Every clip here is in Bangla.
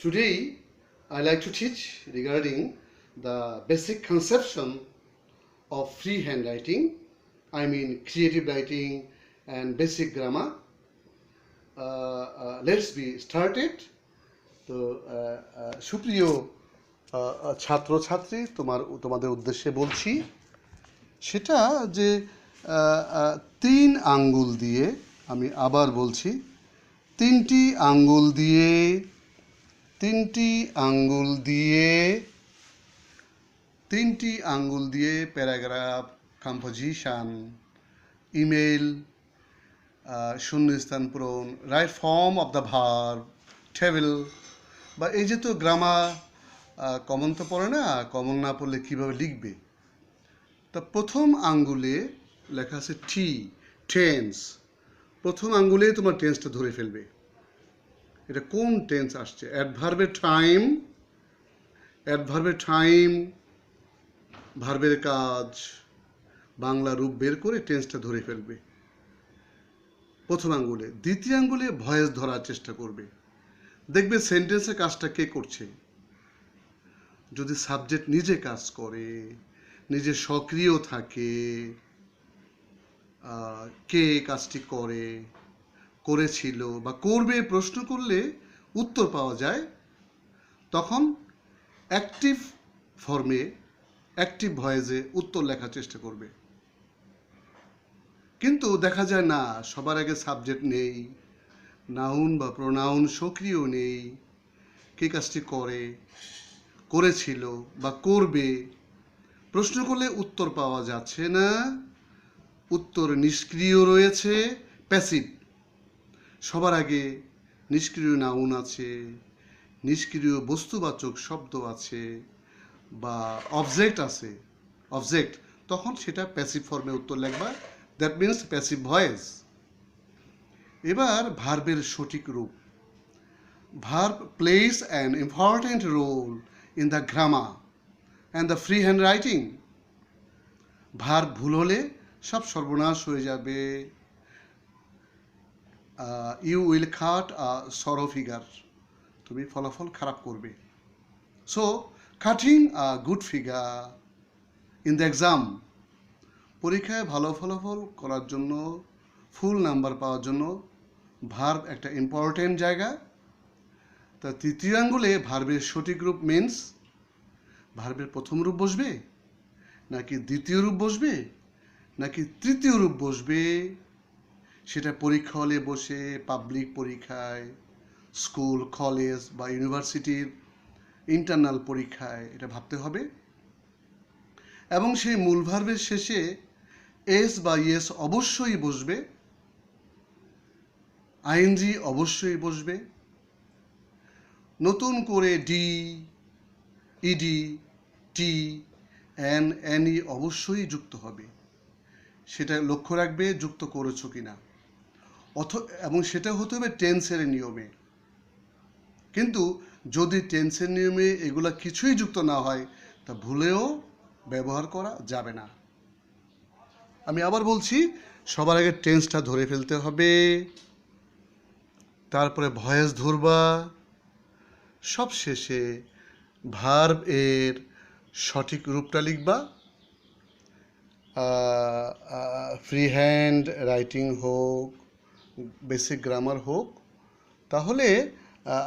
Today, I like to teach regarding the basic conception of free handwriting, I mean creative writing and basic grammar. Let's be started. তো সুপ্রিয় ছাত্রছাত্রী, তোমাদের উদ্দেশ্যে বলছি সেটা যে তিন আঙ্গুল দিয়ে, আমি আবার বলছি, তিনটি আঙ্গুল দিয়ে প্যারাগ্রাফ, কম্পোজিশন, ইমেল, শূন্যস্থান পূরণ, right form of the verb, table, বা এই যে তো গ্রামার কমন তো পড়ে না, কমন না পড়লে কীভাবে লিখবে। তা প্রথম আঙ্গুলে লেখা আছে টি, টেন্স। প্রথম আঙ্গুলে তোমার টেন্সটা ধরে ফেলবে। এটা কোন টেন্স আসছে? অ্যাডভার্বের টাইম, ভার্বের কাজ, বাংলা রূপ বের করে টেন্সটা ধরে ফেলবে প্রথম আঙ্গুলে। দ্বিতীয় আঙ্গুলে ভয়েস ধরার চেষ্টা করবে। দেখবে সেন্টেন্সের কাজটা কে করছে। যদি সাবজেক্ট নিজে কাজ করে, নিজে সক্রিয় থাকে, কে কাজটি করেছিল বা করবে প্রশ্ন করলে উত্তর পাওয়া যায়, তখন অ্যাক্টিভ ফর্মে, অ্যাক্টিভ ভয়েসে উত্তর লেখার চেষ্টা করবে। কিন্তু দেখা যায় না, সবার আগে সাবজেক্ট নেই, নাউন বা প্রোনাউন সক্রিয় নেই, কে কাজটি করেছিল বা করবে প্রশ্ন করলে উত্তর পাওয়া যাচ্ছে না, উত্তর নিষ্ক্রিয় রয়েছে, প্যাসিভ। সবার আগে নিষ্ক্রিয় নাউন আছে, নিষ্ক্রিয় বস্তুবাচক শব্দ আছে, বা অবজেক্ট আছে, তখন সেটা প্যাসিভ ফর্মে উত্তর লিখবা। That means passive voice. এবার ভার্বের সঠিক রূপ। Verb plays an important role in the grammar and the free hand writing. Verb ভুল হলে সব সর্বনাশ হয়ে যাবে। ইউ উইল কাট আ সরো ফিগার, তুমি ফলাফল খারাপ করবে। So cutting a good figure in the exam, পরীক্ষায় ভালো ফলাফল করার জন্য, ফুল নাম্বার পাওয়ার জন্য ভার্ব একটা ইম্পর্টেন্ট জায়গা। তা তৃতীয় আঙ্গুলে ভার্বের সঠিক রূপ মিন্স ভার্বের প্রথম রূপ বসবে, নাকি দ্বিতীয় রূপ বসবে, নাকি তৃতীয় রূপ বসবে, সেটা পরীক্ষা হলে বসে, পাবলিক পরীক্ষায়, স্কুল, কলেজ বা ইউনিভার্সিটির ইন্টারনাল পরীক্ষায় এটা ভাবতে হবে। এবং সেই মূল ভার্বের শেষে এস বা ইয়েস অবশ্যই বসবে, আইএনজি অবশ্যই বসবে। নতুন করে ডি, ইডি, টি, এনই অবশ্যই যুক্ত হবে। সেটা লক্ষ্য রাখবে যুক্ত করেছো কিনা, এবং সেটা হতে হবে টেন্সের নিয়মে। কিন্তু যদি টেন্সের নিয়মে এগুলা কিছুই যুক্ত না হয়, তা ভুলেও ব্যবহার করা যাবে না। আমি আবার বলছি, সবার আগে টেন্সটা ধরে ফেলতে হবে, তারপরে ভয়েস ধরবা, সব শেষে ভার্ব এর সঠিক রূপটা লিখবা। ফ্রি হ্যান্ড রাইটিং হোক, বেসিক গ্রামার হোক, তাহলে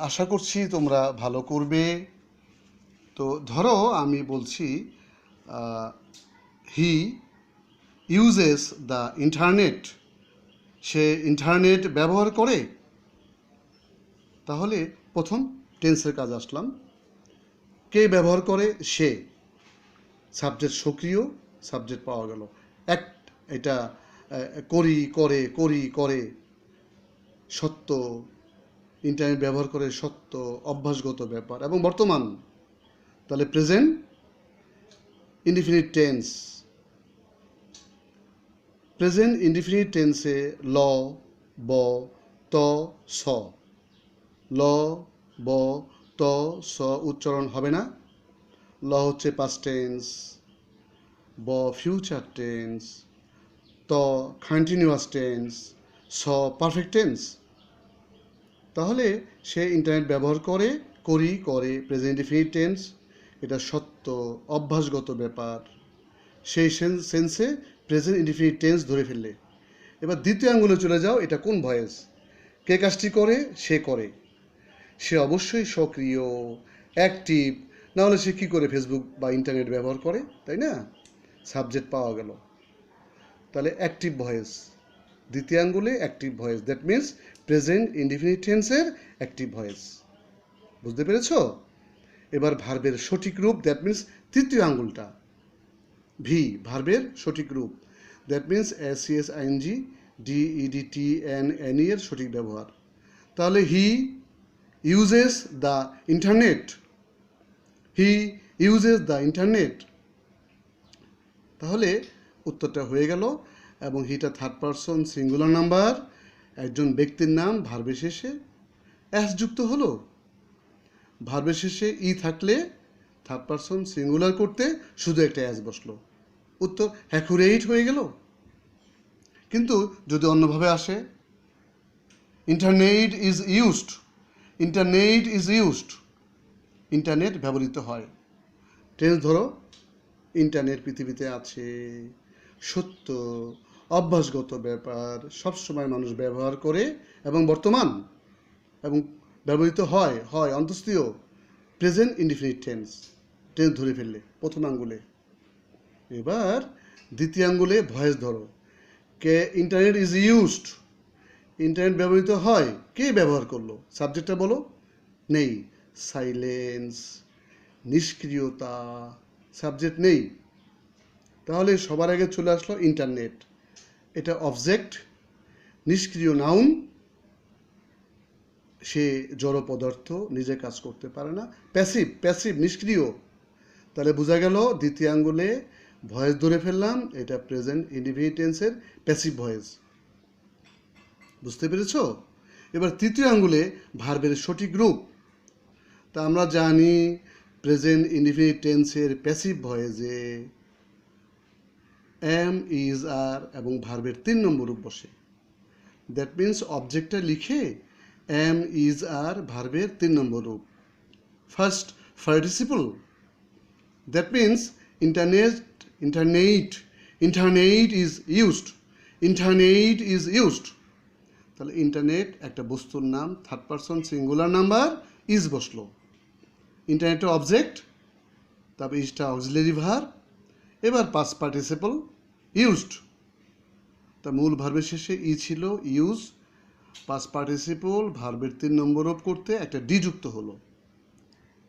আশা করছি তোমরা ভালো করবে। তো ধরো আমি বলছি, হি ইউজেস দ্য ইন্টারনেট, সে ইন্টারনেট ব্যবহার করে। তাহলে প্রথম টেন্সের কাজ আসলাম, কে ব্যবহার করে? সে। সাবজেক্ট সক্রিয়, সাবজেক্ট পাওয়া গেল। এটা করে সত্য, ইন্টারনেট ব্যবহার করে সত্য, অভ্যাসগত ব্যাপার। এবং বর্তমান, তাহলে present indefinite tense. Present indefinite টেন্সে ল, ব, ত, স, ল, ব, ত, স উচ্চারণ হবে না। ল হচ্ছে পাস্ট টেন্স, ব ফিউচার টেন্স, ত কন্টিনিউয়াস টেন্স, স পারফেক্ট টেন্স। তাহলে সে ইন্টারনেট ব্যবহার করি, করে, প্রেজেন্ট ইনডিফিনিট টেন্স, এটা সত্য অভ্যাসগত ব্যাপার, সেই সেন্সে প্রেজেন্ট ইনডিফিনিট টেন্স ধরে ফেললে। এবার দ্বিতীয় আঙ্গুলে চলে যাও, এটা কোন ভয়েস? কে কাজটি করে? সে করে। সে অবশ্যই সক্রিয়, অ্যাক্টিভ, না হলে সে কী করে ফেসবুক বা ইন্টারনেট ব্যবহার করে, তাই না? সাবজেক্ট পাওয়া গেল। তাহলে অ্যাক্টিভ ভয়েস, দ্বিতীয় আঙ্গুলে active voice, that means present indefinite টেন্সের অ্যাক্টিভ ভয়েস। বুঝতে পেরেছ? এবার ভার্বের সঠিক রূপ, দ্যাট মিনস তৃতীয় আঙ্গুলটা, ভি, ভার্বের সঠিক রূপ, দ্যাট মিনস SESING DEDTNNE এর সঠিক ব্যবহার। তাহলে he uses the internet, he uses the internet. তাহলে উত্তরটা হয়ে গেল। এবং হিটা থার্ড পারসন সিঙ্গুলার নাম্বার, একজন ব্যক্তির নাম, ভার্বের শেষে অ্যাস যুক্ত হলো। ভার্বের শেষে ই থাকলে থার্ড পারসন সিঙ্গুলার করতে শুধু একটা অ্যাস বসলো, উত্তর অ্যাকুরেট হয়ে গেল। কিন্তু যদি অন্যভাবে আসে, internet is used, internet is used, internet ব্যবহৃত হয়। টেন্স ধরো, ইন্টারনেট পৃথিবীতে আছে, সত্য অভ্যাসগত ব্যাপার, সবসময় মানুষ ব্যবহার করে এবং বর্তমান এবং ব্যবহৃত হয়, হয় অন্তস্থীয়, প্রেজেন্ট ইনডিফিনিট টেন্স, টেন্স ধরে ফেললে প্রথম আঙ্গুলে। এবার দ্বিতীয় আঙ্গুলে ভয়েস ধরো, কে ইন্টারনেট ইজ ইউজড, ইন্টারনেট ব্যবহৃত হয়, কে ব্যবহার করলো? সাবজেক্টটা বলো। নেই, সাইলেন্স, নিষ্ক্রিয়তা, সাবজেক্ট নেই। তাহলে সবার আগে চলে আসলো ইন্টারনেট, এটা অবজেক্ট, নিষ্ক্রিয় নাউন, সে জড় পদার্থ, নিজে কাজ করতে পারে না, প্যাসিভ, প্যাসিভ নিষ্ক্রিয়। তাহলে বোঝা গেল দ্বিতীয় আঙ্গুলে ভয়েস ধরে ফেললাম, এটা প্রেজেন্ট ইনডিফিনিট টেন্সের প্যাসিভ ভয়েস। বুঝতে পেরেছ? এবার তৃতীয় আঙ্গুলে ভার্বের সঠিক রূপ। তা আমরা জানি প্রেজেন্ট ইনডিফিনিট টেন্সের প্যাসিভ ভয়েসে এম, ইজ, আর এবং ভার্বের 3 নম্বর রূপ বসে। দ্যাট মিনস অবজেক্টটা লিখে এম, ইজ, আর ভার্বের 3 নম্বর রূপ। First participle, that means internet, internet is used, internet is used. তাহলে ইন্টারনেট একটা বস্তুর নাম, third person singular number, is বসলো। ইন্টারনেটের অবজেক্ট, তারপর ইজটা অক্সিলারি ভার্ব, এবার পাস্ট পার্টিসিপল ইউজড। তা মূল ভার্বের শেষে ই ছিল, ইউজ, পাস্ট পার্টিসিপল ভার্বের 3 নম্বর রূপ করতে একটা ডি যুক্ত হলো।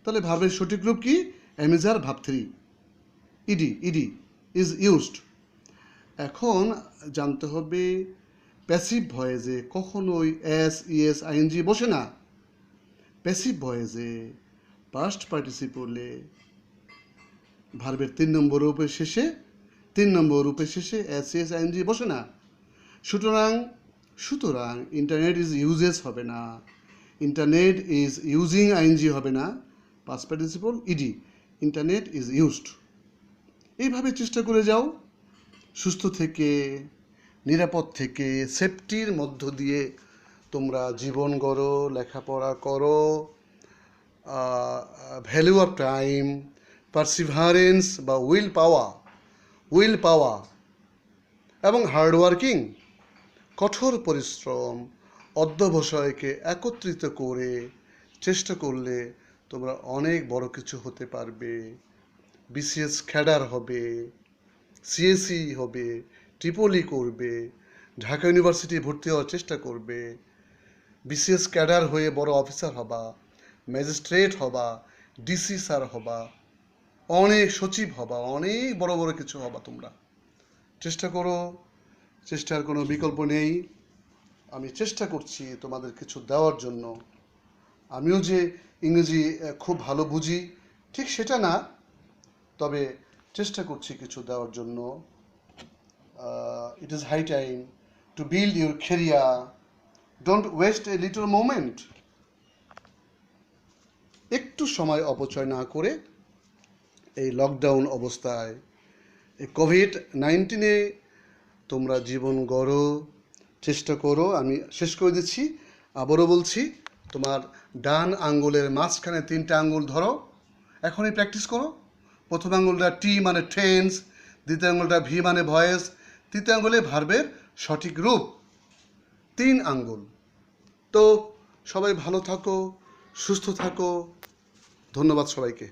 তাহলে ভার্বের সঠিক রূপ কি? অ্যামিজার verb 3, ed, ed is used. এখন জানতে হবে প্যাসিভ ভয়েসে কখনোই এস, ইএস, আইএনজি বসে না। প্যাসিভ ভয়েসে পাস্ট পার্টিসিপলে ভার্বের 3 নম্বর রূপের শেষে, 3 নম্বর রূপের শেষে এস, ইএস, আইএনজি বসে না। সুতরাং ইন্টারনেট ইজ ইউজেস হবে না, ইন্টারনেট ইজ ইউজিং আইএনজি হবে না, past participle ed, internet is used. এইভাবে চেষ্টা করে যাও, সুস্থ থেকে, নিরাপদ থেকে, সেফটির মধ্য দিয়ে তোমরা জীবন গড়ো, লেখাপড়া করো, ভ্যালু অফ টাইম, পারসিভারেন্স বা উইল পাওয়া এবং হার্ডওয়ার্কিং, কঠোর পরিশ্রম, অধ্যবসায়কে একত্রিত করে চেষ্টা করলে তোমরা অনেক বড় কিছু হতে পারবে। বিসিএস ক্যাডার হবে, সিএসই হবে, ট্রিপলি করবে, ঢাকা ইউনিভার্সিটি ভর্তি হওয়ার চেষ্টা করবে, বিসিএস ক্যাডার হয়ে বড় অফিসার হবা, ম্যাজিস্ট্রেট হবা, ডিসি স্যার হবা, অনেক সচিব হবা, অনেক বড় বড় কিছু হবা। তোমরা চেষ্টা করো, চেষ্টার কোনো বিকল্প নেই। আমি চেষ্টা করছি তোমাদের কিছু দেওয়ার জন্য। আমিও যে ইংরেজি খুব ভালো বুঝি ঠিক সেটা না, তবে চেষ্টা করছি কিছু দেওয়ার জন্য। It is high time to build your career, don't waste a little moment. একটু সময় অপচয় না করে এই লকডাউন অবস্থায়, এই কোভিড-19-এ তোমরা জীবন গড়ো, চেষ্টা করো। আমি শেষ করে দিচ্ছি, আবারও বলছি, তোমার ডান আঙ্গুলের মাঝখানে 3টে আঙ্গুল ধরো, এখনই প্র্যাকটিস করো। প্রথম আঙ্গুলটা টি মানে টেন্স, দ্বিতীয় আঙ্গুলটা ভি মানে ভয়েস, তৃতীয় আঙ্গুলে ভার্বের সঠিক রূপ। 3 আঙ্গুল। তো সবাই ভালো থাকো, সুস্থ থাকো। ধন্যবাদ সবাইকে।